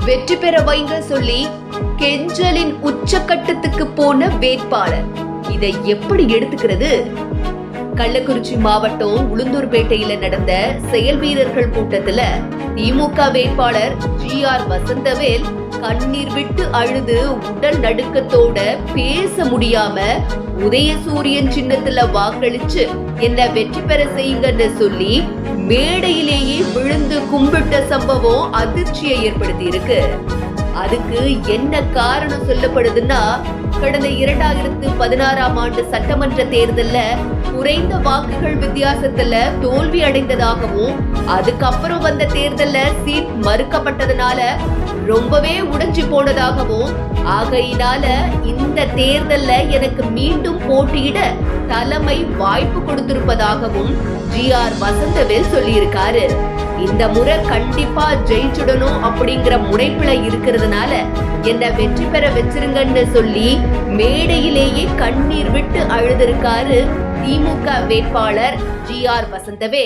வெற்றி பெற வைங்க சொல்லி கெஞ்சலின் உச்சக்கட்டத்துக்கு போன வேட்பாளர் இதை எப்படி எடுத்துக்கிறது? கள்ளக்குறிச்சி மாவட்டம் உளுந்தூர்பேட்டையில நடந்த செயல் வீரர்கள் கூட்டத்துல திமுக வேட்பாளர் GR வசந்தவேல் கண்ணீர் விட்டு அழுது உடல் நடுக்கத்தோட பேச முடியாம உதயசூரியன் சின்னத்துல வாக்களிச்சு என்ன வெற்றி பெற செய்யுங்கன்னு சொல்லி மேடையிலேயே விழுந்து கும்பிட்ட சம்பவம் அதிர்ச்சியை ஏற்படுத்தி இருக்கு. அதுக்கு என்ன காரணம் சொல்லப்படுதுன்னா, கடந்த 2016ஆம் ஆண்டு சட்டமன்ற தேர்தல்ல குறைந்த வாக்குகள் வித்தியாசத்துல தோல்வி அடைந்ததாகவும், அதுக்கப்புறம் வந்த தேர்தல்ல சீட் மறுக்கப்பட்டதுனால ரொம்பவே உடைஞ்சு போனதாகவும், ஆகையினால இந்த தேர்தல்ல எனக்கு மீண்டும் போட்டியிட தலைமை வாய்ப்பு கொடுத்திருப்பதாகவும் GR வசந்தவேல் சொல்லியிருக்காரு. இந்த முறை கண்டிப்பா ஜெயிச்சுடணும் அப்படிங்கிற முனைப்புல இருக்கிறதுனால என்ன வெற்றி பெற வச்சிருங்கன்னு சொல்லி மேடையிலேயே கண்ணீர் விட்டு அழுதிருக்காரு திமுக வேட்பாளர் GR வசந்தவேல்.